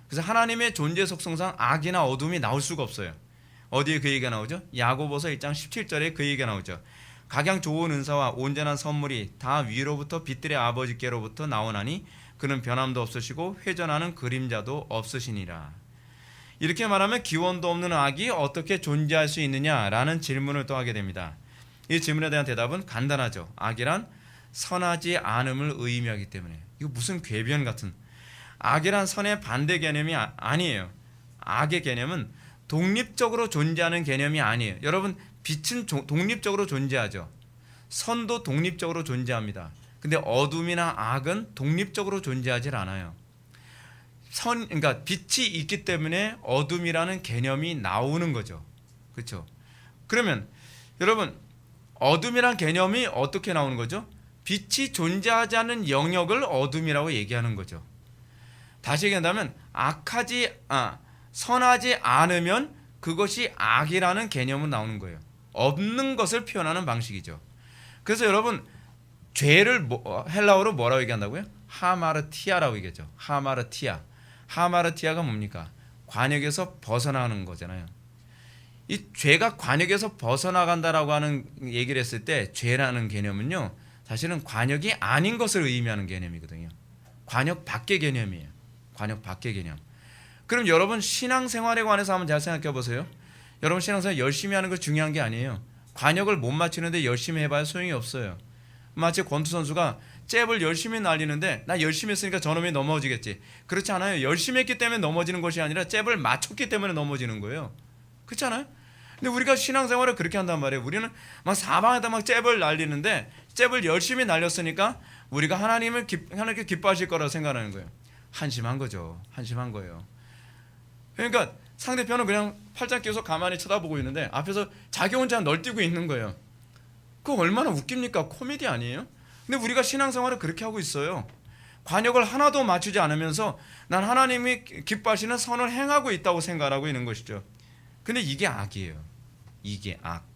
그래서 하나님의 존재 속성상 악이나 어둠이 나올 수가 없어요. 어디에 그 얘기가 나오죠? 야고보서 1장 17절에 그 얘기가 나오죠. 각양 좋은 은사와 온전한 선물이 다 위로부터 빛들의 아버지께로부터 나오나니 그는 변함도 없으시고 회전하는 그림자도 없으시니라. 이렇게 말하면 기원도 없는 악이 어떻게 존재할 수 있느냐라는 질문을 또 하게 됩니다. 이 질문에 대한 대답은 간단하죠. 악이란 선하지 않음을 의미하기 때문에. 이거 무슨 궤변 같은. 악이란 선의 반대 개념이 아니에요. 악의 개념은 독립적으로 존재하는 개념이 아니에요. 여러분, 빛은 독립적으로 존재하죠. 선도 독립적으로 존재합니다. 근데 어둠이나 악은 독립적으로 존재하지 않아요. 그러니까 빛이 있기 때문에 어둠이라는 개념이 나오는 거죠. 그렇죠? 그러면 여러분, 어둠이란 개념이 어떻게 나오는 거죠? 빛이 존재하지 않는 영역을 어둠이라고 얘기하는 거죠. 다시 얘기한다면 선하지 않으면 그것이 악이라는 개념은 나오는 거예요. 없는 것을 표현하는 방식이죠. 그래서 여러분, 죄를 헬라어로 뭐라고 얘기한다고요? 하마르티아라고 얘기하죠. 하마르티아가 뭡니까? 관역에서 벗어나는 거잖아요. 이 죄가 관역에서 벗어나간다라고 하는 얘기를 했을 때 죄라는 개념은요, 사실은 관역이 아닌 것을 의미하는 개념이거든요. 관역 밖의 개념이에요. 관역 밖의 개념. 그럼 여러분 신앙생활에 관해서 한번 잘 생각해 보세요. 여러분 신앙생활 열심히 하는 거 중요한 게 아니에요. 관역을 못 맞추는데 열심히 해봐야 소용이 없어요. 마치 권투 선수가 잽을 열심히 날리는데 나 열심히 했으니까 저놈이 넘어지겠지. 그렇지 않아요. 열심히 했기 때문에 넘어지는 것이 아니라 잽을 맞췄기 때문에 넘어지는 거예요. 그렇지 않아요? 근데 우리가 신앙생활을 그렇게 한단 말이에요. 우리는 막 사방에다 막 잽을 날리는데 잽을 열심히 날렸으니까 우리가 하나님께 기뻐하실 거라고 생각하는 거예요. 한심한 거죠. 한심한 거예요. 그러니까 상대편은 그냥 팔짱 끼워서 가만히 쳐다보고 있는데 앞에서 자기 혼자 널뛰고 있는 거예요. 그거 얼마나 웃깁니까? 코미디 아니에요? 근데 우리가 신앙생활을 그렇게 하고 있어요. 관역을 하나도 맞추지 않으면서 난 하나님이 기뻐하시는 선을 행하고 있다고 생각하고 있는 것이죠. 근데 이게 악이에요. 이게 악.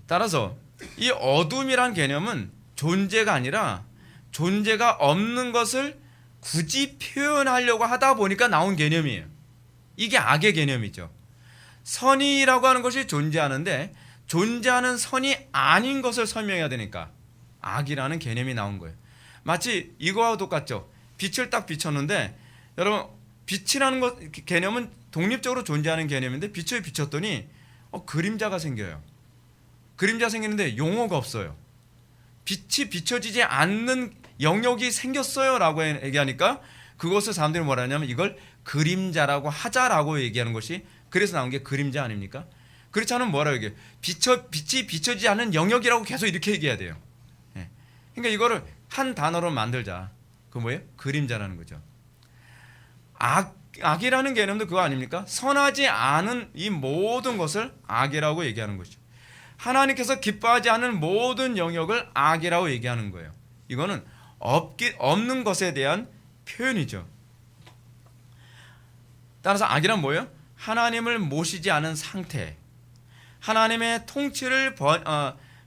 따라서 이 어둠이란 개념은 존재가 아니라 존재가 없는 것을 굳이 표현하려고 하다 보니까 나온 개념이에요. 이게 악의 개념이죠. 선이라고 하는 것이 존재하는데 존재하는 선이 아닌 것을 설명해야 되니까 악이라는 개념이 나온 거예요. 마치 이거와 똑같죠. 빛을 딱 비췄는데 여러분 빛이라는 것 개념은 독립적으로 존재하는 개념인데 빛을 비췄더니 그림자가 생겨요. 그림자 생기는데 용어가 없어요. 빛이 비춰지지 않는 영역이 생겼어요 라고 얘기하니까 그것을 사람들이 뭐라 하냐면 이걸 그림자라고 하자라고 얘기하는 것이 그래서 나온 게 그림자 아닙니까? 그렇지 않으면 뭐라고 얘기해요? 빛이 비춰지지 않는 영역이라고 계속 이렇게 얘기해야 돼요. 그러니까 이거를 한 단어로 만들자. 그 뭐예요? 그림자라는 거죠. 악이라는 개념도 그거 아닙니까? 선하지 않은 이 모든 것을 악이라고 얘기하는 것이죠. 하나님께서 기뻐하지 않은 모든 영역을 악이라고 얘기하는 거예요. 이거는 없는 것에 대한 표현이죠. 따라서 악이란 뭐예요? 하나님을 모시지 않은 상태, 하나님의 통치를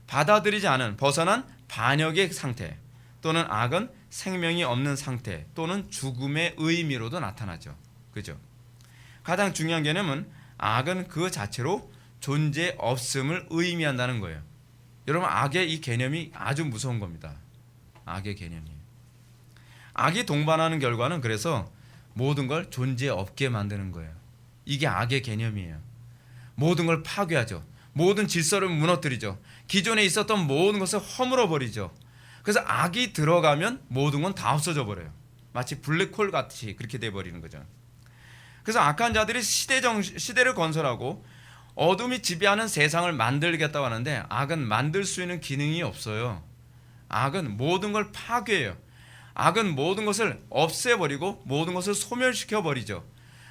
받아들이지 않은 벗어난 반역의 상태, 또는 악은 생명이 없는 상태 또는 죽음의 의미로도 나타나죠. 그죠? 가장 중요한 개념은 악은 그 자체로 존재 없음을 의미한다는 거예요. 여러분 악의 이 개념이 아주 무서운 겁니다. 악의 개념이. 악이 동반하는 결과는 그래서 모든 걸 존재 없게 만드는 거예요. 이게 악의 개념이에요. 모든 걸 파괴하죠. 모든 질서를 무너뜨리죠. 기존에 있었던 모든 것을 허물어 버리죠. 그래서 악이 들어가면 모든 건 다 없어져 버려요. 마치 블랙홀 같이 그렇게 돼 버리는 거죠. 그래서 악한 자들이 시대를 건설하고 어둠이 지배하는 세상을 만들겠다고 하는데 악은 만들 수 있는 기능이 없어요. 악은 모든 걸 파괴해요. 악은 모든 것을 없애버리고 모든 것을 소멸시켜버리죠.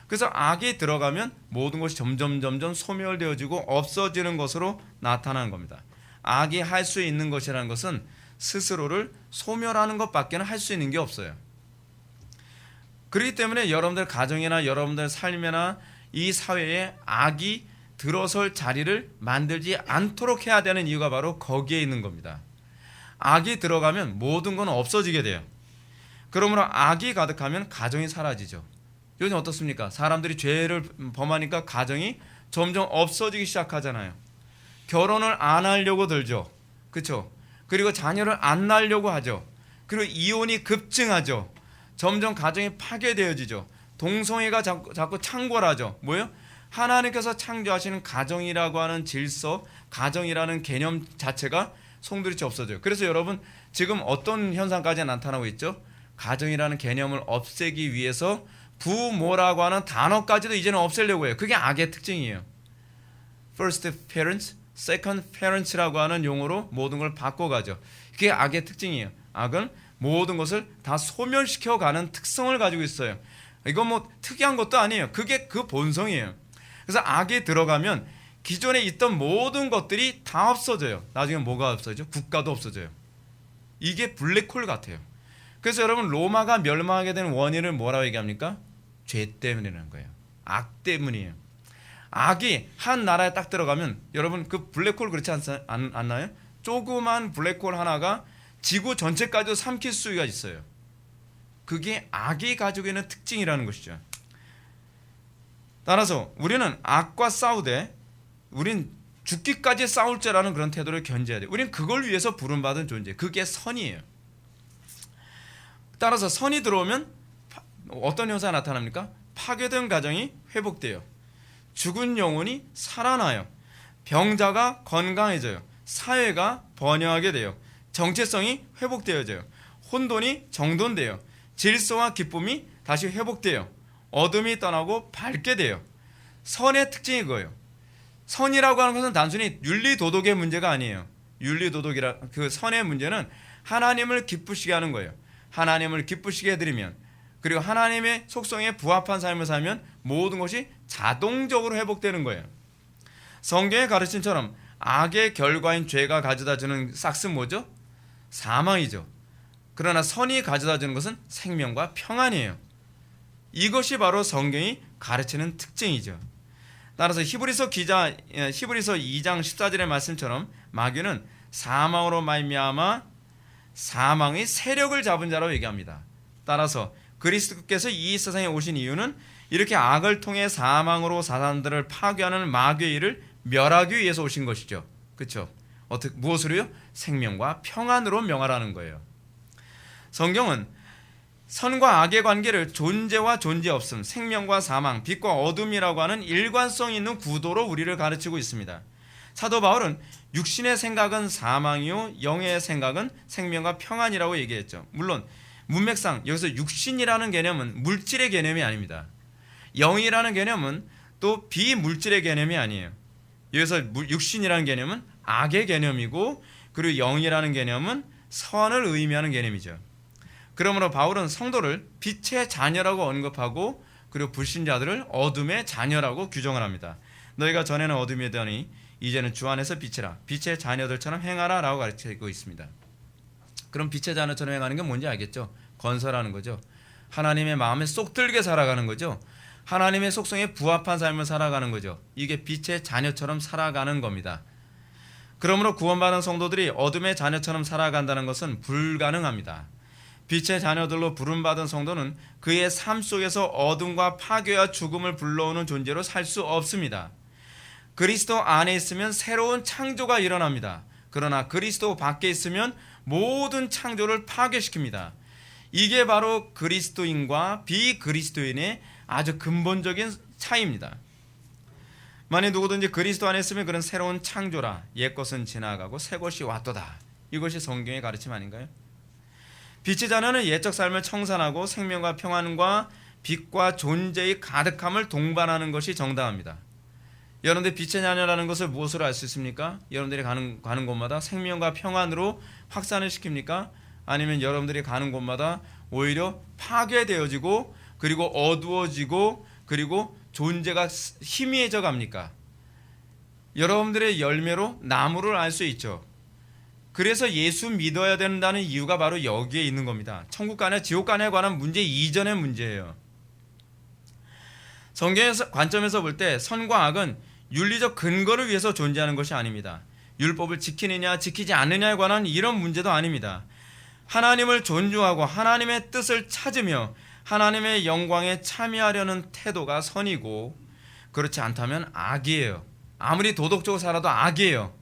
그래서 악이 들어가면 모든 것이 점점 소멸되어지고 없어지는 것으로 나타나는 겁니다. 악이 할 수 있는 것이라는 것은 스스로를 소멸하는 것밖에는 할 수 있는 게 없어요. 그렇기 때문에 여러분들 가정이나 여러분들 삶이나 이 사회에 악이 들어설 자리를 만들지 않도록 해야 되는 이유가 바로 거기에 있는 겁니다. 악이 들어가면 모든 건 없어지게 돼요. 그러므로 악이 가득하면 가정이 사라지죠. 요즘 어떻습니까? 사람들이 죄를 범하니까 가정이 점점 없어지기 시작하잖아요. 결혼을 안 하려고 들죠. 그렇죠? 그리고 자녀를 안 낳으려고 하죠. 그리고 이혼이 급증하죠. 점점 가정이 파괴되어지죠. 동성애가 자꾸 창궐하죠. 뭐예요? 하나님께서 창조하시는 가정이라고 하는 질서, 가정이라는 개념 자체가 송두리째 없어져요. 그래서 여러분 지금 어떤 현상까지 나타나고 있죠? 가정이라는 개념을 없애기 위해서 부모라고 하는 단어까지도 이제는 없애려고 해요. 그게 악의 특징이에요. First parents, second parents라고 하는 용어로 모든 걸 바꿔가죠. 그게 악의 특징이에요. 악은 모든 것을 다 소멸시켜가는 특성을 가지고 있어요. 이건 뭐 특이한 것도 아니에요. 그게 그 본성이에요. 그래서 악이 들어가면 기존에 있던 모든 것들이 다 없어져요. 나중에 뭐가 없어지죠? 국가도 없어져요. 이게 블랙홀 같아요. 그래서 여러분 로마가 멸망하게 된 원인을 뭐라고 얘기합니까? 죄 때문이라는 거예요. 악 때문이에요. 악이 한 나라에 딱 들어가면 여러분 그 블랙홀 그렇지 않나요? 조그만 블랙홀 하나가 지구 전체까지도 삼킬 수가 있어요. 그게 악이 가지고 있는 특징이라는 것이죠. 따라서 우리는 악과 싸우되 우린 죽기까지 싸울 자라는 그런 태도를 견제해야 돼요. 우리는 그걸 위해서 부름받은 존재. 그게 선이에요. 따라서 선이 들어오면 어떤 현상이 나타납니까? 파괴된 가정이 회복돼요. 죽은 영혼이 살아나요. 병자가 건강해져요. 사회가 번영하게 돼요. 정체성이 회복되어져요. 혼돈이 정돈돼요. 질서와 기쁨이 다시 회복돼요. 어둠이 떠나고 밝게 돼요. 선의 특징이 그거예요. 선이라고 하는 것은 단순히 윤리도덕의 문제가 아니에요. 윤리도덕이라 그 선의 문제는 하나님을 기쁘시게 하는 거예요. 하나님을 기쁘시게 해드리면, 그리고 하나님의 속성에 부합한 삶을 살면 모든 것이 자동적으로 회복되는 거예요. 성경의 가르침처럼 악의 결과인 죄가 가져다주는 싹은 뭐죠? 사망이죠. 그러나 선이 가져다주는 것은 생명과 평안이에요. 이것이 바로 성경이 가르치는 특징이죠. 따라서 히브리서 2장 14절의 말씀처럼 마귀는 사망으로 말미암아 사망의 세력을 잡은 자라고 얘기합니다. 따라서 그리스도께서 이 세상에 오신 이유는 이렇게 악을 통해 사망으로 사람들을 파괴하는 마귀의 일을 멸하기 위해서 오신 것이죠. 그렇죠? 무엇으로요? 생명과 평안으로 명하라는 거예요. 성경은 선과 악의 관계를 존재와 존재 없음, 생명과 사망, 빛과 어둠이라고 하는 일관성 있는 구도로 우리를 가르치고 있습니다. 사도 바울은 육신의 생각은 사망이요 영의 생각은 생명과 평안이라고 얘기했죠. 물론 문맥상 여기서 육신이라는 개념은 물질의 개념이 아닙니다. 영이라는 개념은 또 비물질의 개념이 아니에요. 여기서 육신이라는 개념은 악의 개념이고, 그리고 영이라는 개념은 선을 의미하는 개념이죠. 그러므로 바울은 성도를 빛의 자녀라고 언급하고, 그리고 불신자들을 어둠의 자녀라고 규정을 합니다. 너희가 전에는 어둠이더니 이제는 주 안에서 빛이라, 빛의 자녀들처럼 행하라 라고 가르치고 있습니다. 그럼 빛의 자녀처럼 행하는 게 뭔지 알겠죠? 건설하는 거죠. 하나님의 마음에 쏙 들게 살아가는 거죠. 하나님의 속성에 부합한 삶을 살아가는 거죠. 이게 빛의 자녀처럼 살아가는 겁니다. 그러므로 구원받은 성도들이 어둠의 자녀처럼 살아간다는 것은 불가능합니다. 빛의 자녀들로 부름받은 성도는 그의 삶 속에서 어둠과 파괴와 죽음을 불러오는 존재로 살 수 없습니다. 그리스도 안에 있으면 새로운 창조가 일어납니다. 그러나 그리스도 밖에 있으면 모든 창조를 파괴시킵니다. 이게 바로 그리스도인과 비그리스도인의 아주 근본적인 차이입니다. 만일 누구든지 그리스도 안에 있으면 그런 새로운 창조라, 옛것은 지나가고 새것이 왔도다. 이것이 성경의 가르침 아닌가요? 빛의 자녀는 옛적 삶을 청산하고 생명과 평안과 빛과 존재의 가득함을 동반하는 것이 정당합니다. 여러분들 빛의 자녀라는 것을 무엇으로 알 수 있습니까? 여러분들이 가는 곳마다 생명과 평안으로 확산을 시킵니까? 아니면 여러분들이 가는 곳마다 오히려 파괴되어지고, 그리고 어두워지고, 그리고 존재가 희미해져 갑니까? 여러분들의 열매로 나무를 알 수 있죠. 그래서 예수 믿어야 된다는 이유가 바로 여기에 있는 겁니다. 천국 가냐 지옥 가냐에 관한 문제 이전의 문제예요. 성경의 관점에서 볼 때 선과 악은 윤리적 근거를 위해서 존재하는 것이 아닙니다. 율법을 지키느냐 지키지 않느냐에 관한 이런 문제도 아닙니다. 하나님을 존중하고 하나님의 뜻을 찾으며 하나님의 영광에 참여하려는 태도가 선이고, 그렇지 않다면 악이에요. 아무리 도덕적으로 살아도 악이에요.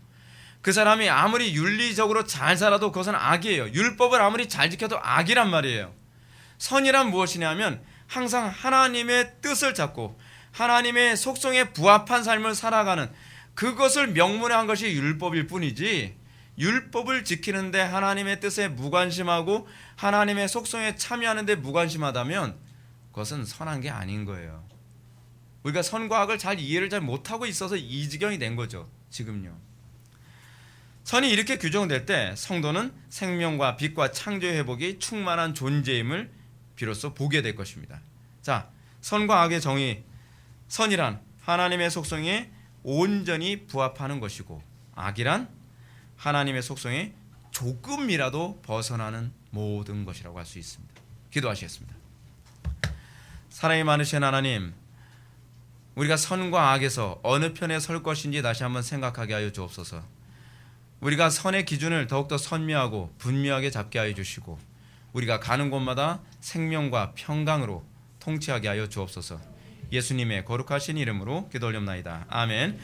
그 사람이 아무리 윤리적으로 잘 살아도 그것은 악이에요. 율법을 아무리 잘 지켜도 악이란 말이에요. 선이란 무엇이냐면 항상 하나님의 뜻을 찾고 하나님의 속성에 부합한 삶을 살아가는, 그것을 명문에 한 것이 율법일 뿐이지, 율법을 지키는데 하나님의 뜻에 무관심하고 하나님의 속성에 참여하는데 무관심하다면 그것은 선한 게 아닌 거예요. 우리가 선과 악을 이해를 잘 못하고 있어서 이 지경이 된 거죠. 지금요. 선이 이렇게 규정될 때 성도는 생명과 빛과 창조의 회복이 충만한 존재임을 비로소 보게 될 것입니다. 자, 선과 악의 정의. 선이란 하나님의 속성에 온전히 부합하는 것이고, 악이란 하나님의 속성에 조금이라도 벗어나는 모든 것이라고 할 수 있습니다. 기도하시겠습니다. 사랑이 많으신 하나님, 우리가 선과 악에서 어느 편에 설 것인지 다시 한번 생각하게 하여 주옵소서. 우리가 선의 기준을 더욱더 선명하고 분명하게 잡게 하여 주시고, 우리가 가는 곳마다 생명과 평강으로 통치하게 하여 주옵소서. 예수님의 거룩하신 이름으로 기도 올립나이다. 아멘.